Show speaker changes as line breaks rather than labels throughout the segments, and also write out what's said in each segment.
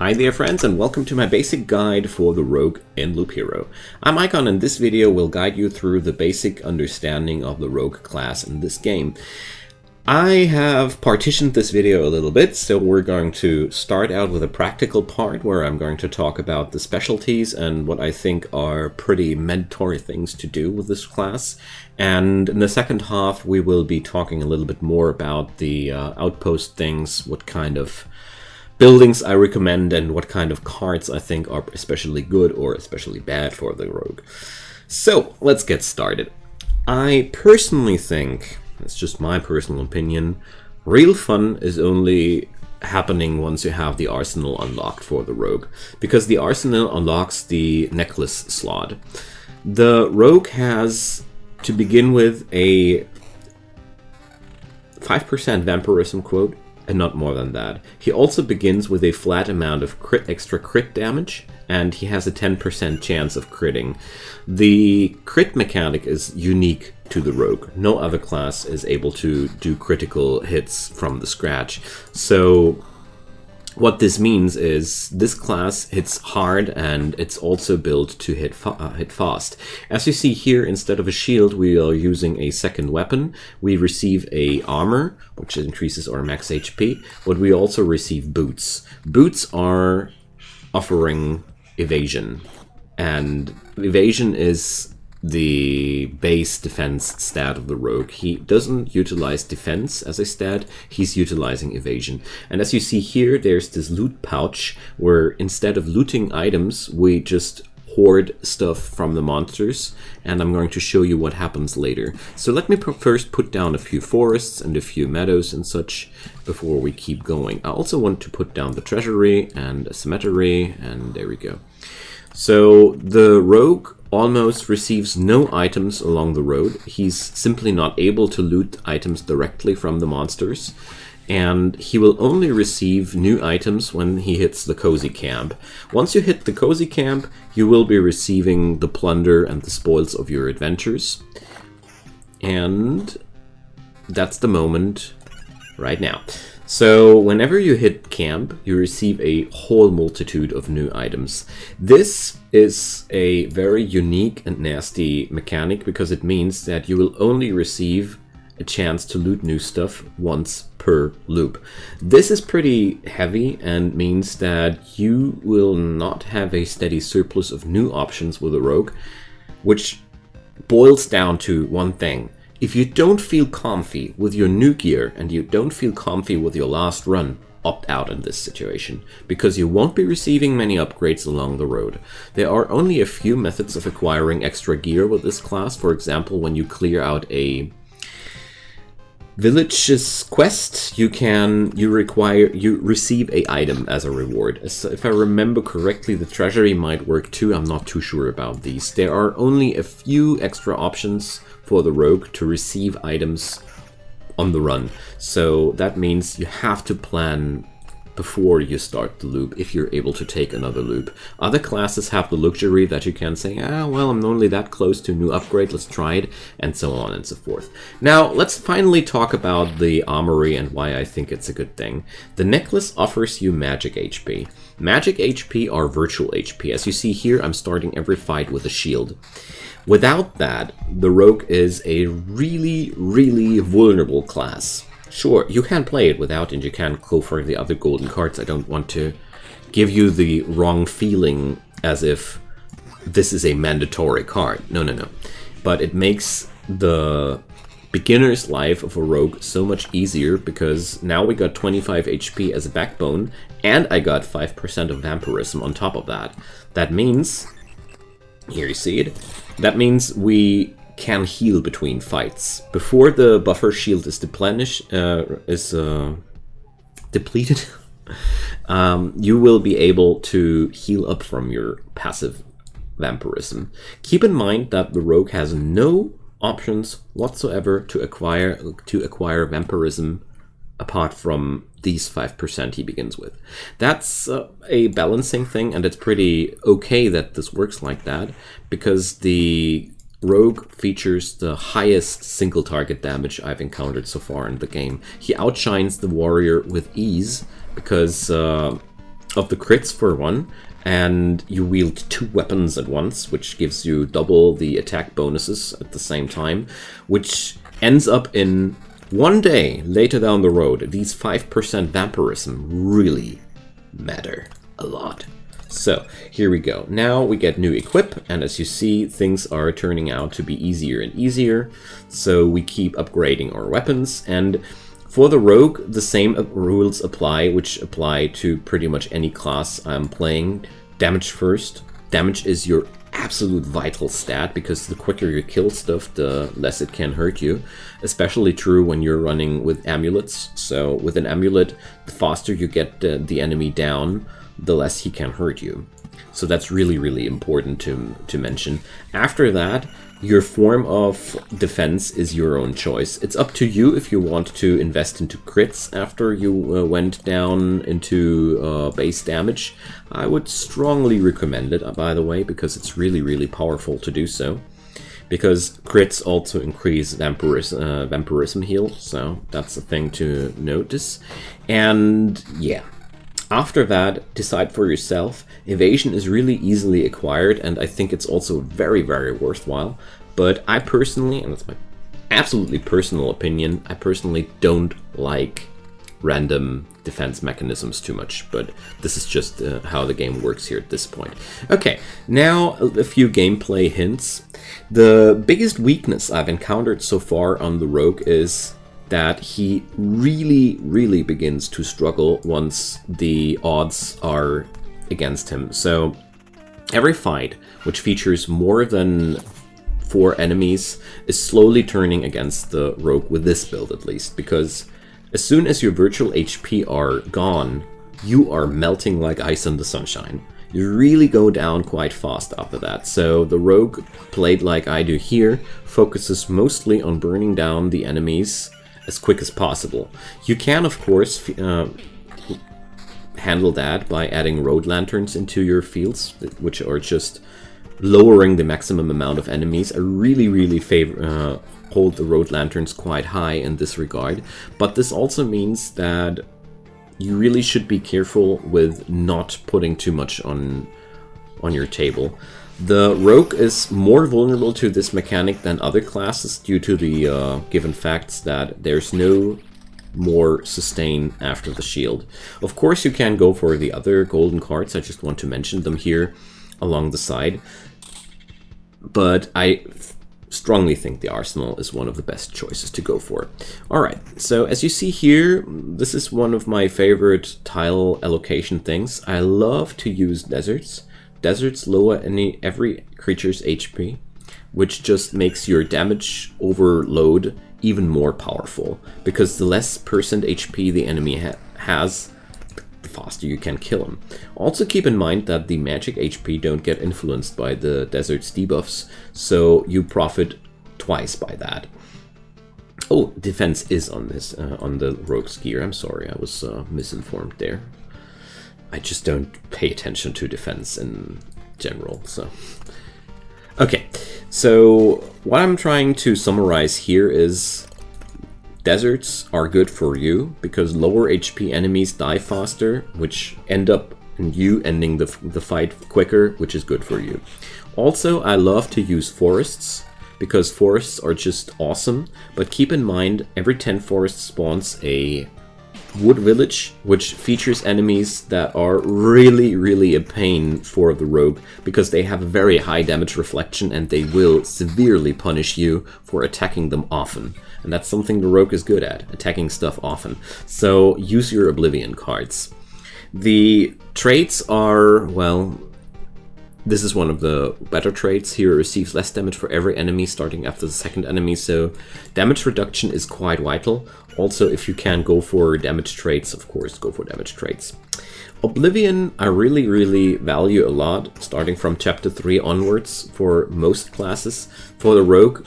Hi there friends, and welcome to my basic guide for the Rogue in Loop Hero. I'm Icon, and this video will guide you through the basic understanding of the Rogue class in this game. I have partitioned this video a little bit, so we're going to start out with a practical part where I'm going to talk about the specialties and what I think are pretty mandatory things to do with this class. And in the second half we will be talking a little bit more about the outpost things, what kind of buildings I recommend, and what kind of cards I think are especially good or especially bad for the Rogue. So let's get started. I personally think, it's just my personal opinion, real fun is only happening once you have the arsenal unlocked for the Rogue, because the arsenal unlocks the necklace slot. The Rogue has, to begin with, a 5% vampirism quote, and not more than that. He also begins with a flat amount of extra crit damage, and he has a 10% chance of critting. The crit mechanic is unique to the Rogue. No other class is able to do critical hits from the scratch. So what this means is this class hits hard, and it's also built to hit fast. As you see here, instead of a shield, we are using a second weapon. We receive a armor, which increases our max HP, but we also receive boots. Boots are offering evasion, and evasion is the base defense stat of the Rogue. He doesn't utilize defense as a stat, he's utilizing evasion. And as you see here, there's this loot pouch where instead of looting items, we just hoard stuff from the monsters, and I'm going to show you what happens later. So let me first put down a few forests and a few meadows and such before we keep going. I also want to put down the treasury and a cemetery, and there we go. So the Rogue almost receives no items along the road. He's simply not able to loot items directly from the monsters, and he will only receive new items when he hits the cozy camp. Once you hit the cozy camp, you will be receiving the plunder and the spoils of your adventures, and that's the moment right now. So whenever you hit camp, you receive a whole multitude of new items. This is a very unique and nasty mechanic, because it means that you will only receive a chance to loot new stuff once per loop. This is pretty heavy and means that you will not have a steady surplus of new options with a Rogue, which boils down to one thing. If you don't feel comfy with your new gear and you don't feel comfy with your last run, opt out in this situation, because you won't be receiving many upgrades along the road. There are only a few methods of acquiring extra gear with this class. For example, when you clear out a village's quest, you receive a item as a reward. So if I remember correctly, the treasury might work too. I'm not too sure about these. There are only a few extra options for the Rogue to receive items on the run. So that means you have to plan before you start the loop if you're able to take another loop. Other classes have the luxury that you can say, well, I'm only that close to a new upgrade, let's try it, and so on and so forth. Now, let's finally talk about the armory and why I think it's a good thing. The necklace offers you magic HP. Magic HP are virtual HP. As you see here, I'm starting every fight with a shield. Without that, the Rogue is a really, really vulnerable class. Sure, you can play it without, and you can go for the other golden cards. I don't want to give you the wrong feeling as if this is a mandatory card. No, no, no. But it makes the beginner's life of a Rogue so much easier, because now we got 25 HP as a backbone, and I got 5% of vampirism on top of that. That means, here you see it, that means we can heal between fights. Before the buffer shield is depleted, you will be able to heal up from your passive vampirism. Keep in mind that the Rogue has no options whatsoever to acquire vampirism apart from these 5% he begins with. That's a balancing thing, and it's pretty okay that this works like that, because the Rogue features the highest single target damage I've encountered so far in the game. He outshines the warrior with ease, because of the crits for one, and you wield 2 weapons at once, which gives you double the attack bonuses at the same time, which ends up in one day later down the road. These 5% vampirism really matter a lot. So here we go. Now we get new equip, and as you see, things are turning out to be easier and easier. So we keep upgrading our weapons, and for the rogue, the same rules apply, which apply to pretty much any class I'm playing. Damage first. Damage is your absolute vital stat, because the quicker you kill stuff, the less it can hurt you. Especially true when you're running with amulets. So with an amulet, the faster you get the enemy down, the less he can hurt you. So that's really, really important to mention. After that, your form of defense is your own choice. It's up to you if you want to invest into crits after you went down into base damage. I would strongly recommend it, by the way, because it's really, really powerful to do so. Because crits also increase vampirism heal, so that's a thing to notice. And yeah. After that, decide for yourself. Evasion is really easily acquired, and I think it's also very, very worthwhile. But I personally, and that's my absolutely personal opinion, I personally don't like random defense mechanisms too much. But this is just how the game works here at this point. Okay, now a few gameplay hints. The biggest weakness I've encountered so far on the rogue is that he really, really begins to struggle once the odds are against him. So every fight, which features more than 4 enemies, is slowly turning against the rogue with this build at least, because as soon as your virtual HP are gone, you are melting like ice in the sunshine. You really go down quite fast after that. So the rogue, played like I do here, focuses mostly on burning down the enemies as quick as possible. You can, of course, handle that by adding road lanterns into your fields, which are just lowering the maximum amount of enemies. I really, really hold the road lanterns quite high in this regard. But this also means that you really should be careful with not putting too much on your table. The rogue is more vulnerable to this mechanic than other classes due to the given facts that there's no more sustain after the shield. Of course, you can go for the other golden cards. I just want to mention them here along the side. But I strongly think the arsenal is one of the best choices to go for. Alright, so as you see here, this is one of my favorite tile allocation things. I love to use deserts. Deserts lower every creature's HP, which just makes your damage overload even more powerful, because the less percent HP the enemy has, the faster you can kill him. Also keep in mind that the magic HP don't get influenced by the desert's debuffs, so you profit twice by that. Oh, defense is on this, on the rogue's gear. I'm sorry, I was misinformed there. I just don't pay attention to defense in general, so... Okay, so what I'm trying to summarize here is deserts are good for you because lower HP enemies die faster, which end up in you ending the fight quicker, which is good for you. Also, I love to use forests because forests are just awesome, but keep in mind every 10 forests spawns a wood village, which features enemies that are really, really a pain for the rogue because they have a very high damage reflection and they will severely punish you for attacking them often. And that's something the rogue is good at, attacking stuff often. So use your Oblivion cards. The traits are, well, this is one of the better traits. Here receives less damage for every enemy starting after the second enemy, so damage reduction is quite vital. Also, if you can go for damage traits, of course, go for damage traits. Oblivion, I really, really value a lot, starting from chapter 3 onwards for most classes. For the rogue,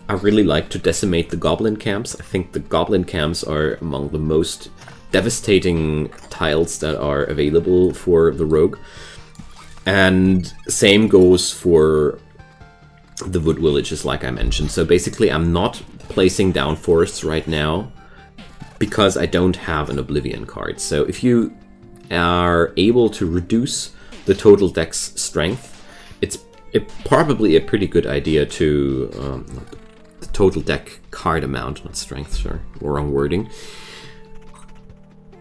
I really like to decimate the goblin camps. I think the goblin camps are among the most devastating tiles that are available for the rogue. And same goes for the wood villages, like I mentioned. So basically, I'm not placing down forests right now because I don't have an Oblivion card. So if you are able to reduce the total deck's strength. It's probably a pretty good idea to... the total deck card amount, not strength, sorry, wrong wording.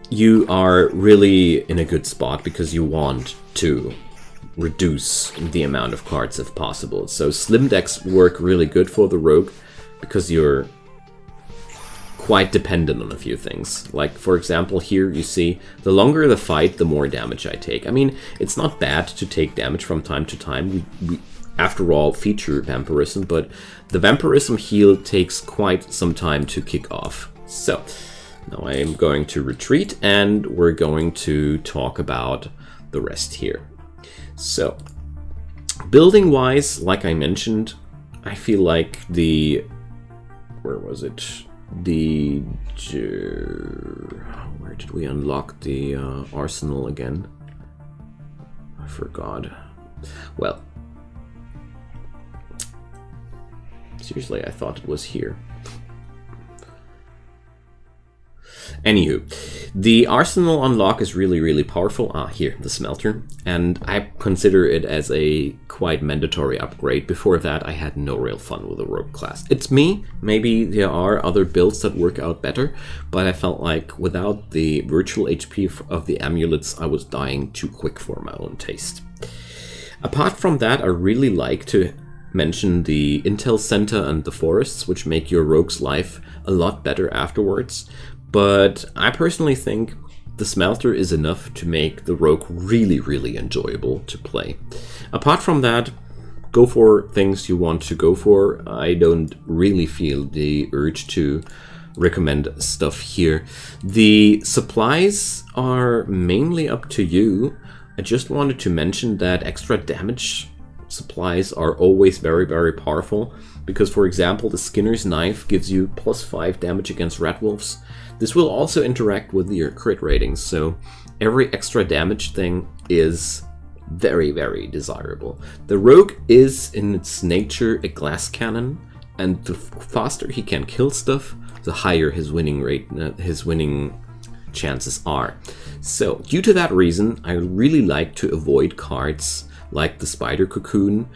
You are really in a good spot because you want to reduce the amount of cards if possible. So slim decks work really good for the rogue because you're quite dependent on a few things. Like, for example, here you see the longer the fight, the more damage I take. I mean, it's not bad to take damage from time to time. We after all, feature vampirism, but the vampirism heal takes quite some time to kick off. So, now I am going to retreat, and we're going to talk about the rest here. So, building-wise, like I mentioned, I feel like the... where was it? The... where did we unlock the arsenal again? I forgot. Well... seriously, I thought it was here. Anywho, the arsenal unlock is really, really powerful. Ah, here, the smelter. And I consider it as a quite mandatory upgrade. Before that, I had no real fun with the rogue class. It's me. Maybe there are other builds that work out better, but I felt like without the virtual HP of the amulets, I was dying too quick for my own taste. Apart from that, I really like to mention the Intel Center and the forests, which make your rogue's life a lot better afterwards. But I personally think the smelter is enough to make the rogue really, really enjoyable to play. Apart from that, go for things you want to go for. I don't really feel the urge to recommend stuff here. The supplies are mainly up to you. I just wanted to mention that extra damage supplies are always very, very powerful, because, for example, the Skinner's Knife gives you +5 damage against rat wolves. This will also interact with your crit ratings, so every extra damage thing is very, very desirable. The rogue is, in its nature, a glass cannon, and the faster he can kill stuff, the higher his winning rate, his winning chances are. So, due to that reason, I really like to avoid cards like the Spider Cocoon,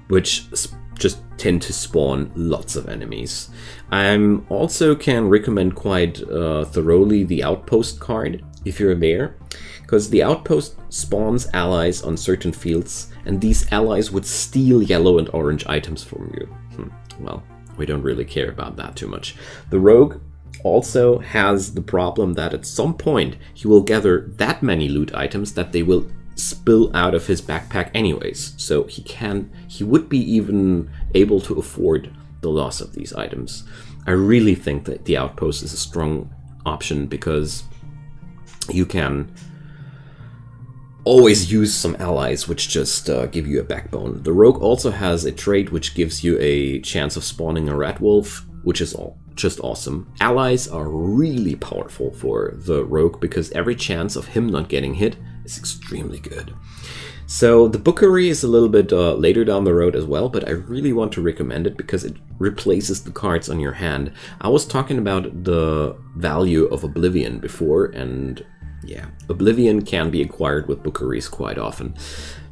which just tend to spawn lots of enemies. I also can recommend quite thoroughly the Outpost card, if you're there, because the Outpost spawns allies on certain fields, and these allies would steal yellow and orange items from you. Well, we don't really care about that too much. The Rogue also has the problem that at some point he will gather that many loot items that they will spill out of his backpack anyways, so he would be even able to afford the loss of these items. I really think that the Outpost is a strong option because you can always use some allies which just give you a backbone. The Rogue also has a trait which gives you a chance of spawning a rat wolf, which is just awesome. Allies are really powerful for the Rogue because every chance of him not getting hit is extremely good. So the Bookery is a little bit later down the road as well, but I really want to recommend it because it replaces the cards on your hand. I was talking about the value of Oblivion before, and yeah, Oblivion can be acquired with Bookeries quite often.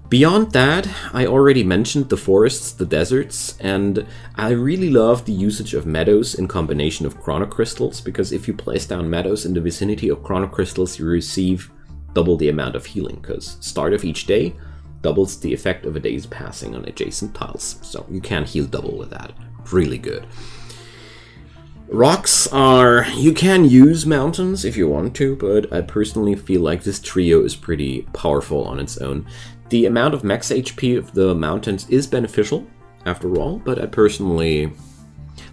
Beyond that, I already mentioned the forests, the deserts, and I really love the usage of meadows in combination of chronocrystals, because if you place down meadows in the vicinity of chronocrystals, you receive double the amount of healing, because start of each day doubles the effect of a day's passing on adjacent tiles. So you can heal double with that. Really good. Rocks are... you can use mountains if you want to, but I personally feel like this trio is pretty powerful on its own. The amount of max HP of the mountains is beneficial, after all, but I personally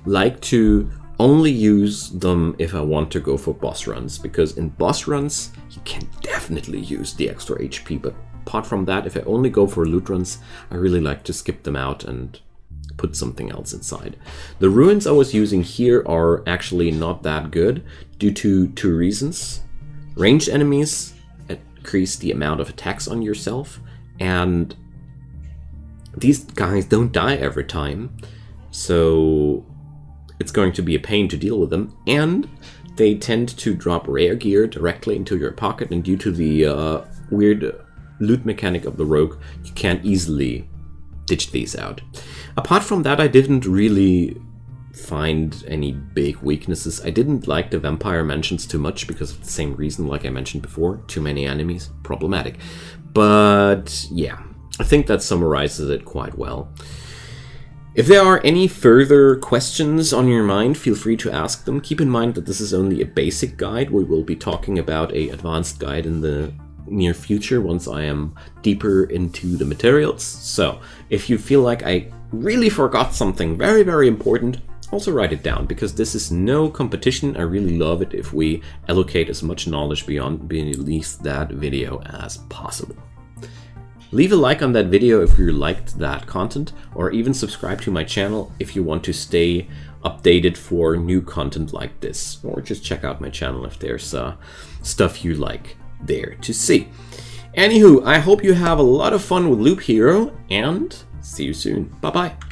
like to only use them if I want to go for boss runs, because in boss runs you can definitely use the extra HP, but apart from that, if I only go for loot runs, I really like to skip them out and put something else inside. The ruins I was using here are actually not that good due to two reasons. Ranged enemies increase the amount of attacks on yourself, and these guys don't die every time, so it's going to be a pain to deal with them. And they tend to drop rare gear directly into your pocket, and due to the weird loot mechanic of the rogue, you can't easily ditch these out. Apart from that, I didn't really find any big weaknesses. I didn't like the vampire mansions too much because of the same reason like I mentioned before. Too many enemies, problematic. But yeah, I think that summarizes it quite well. If there are any further questions on your mind, feel free to ask them. Keep in mind that this is only a basic guide. We will be talking about an advanced guide in the near future once I am deeper into the materials. So if you feel like I really forgot something very, very important, also write it down, because this is no competition. I really love it if we allocate as much knowledge beyond beneath that video as possible. Leave a like on that video if you liked that content, or even subscribe to my channel if you want to stay updated for new content like this, or just check out my channel if there's stuff you like there to see. Anywho, I hope you have a lot of fun with Loop Hero, and see you soon. Bye bye.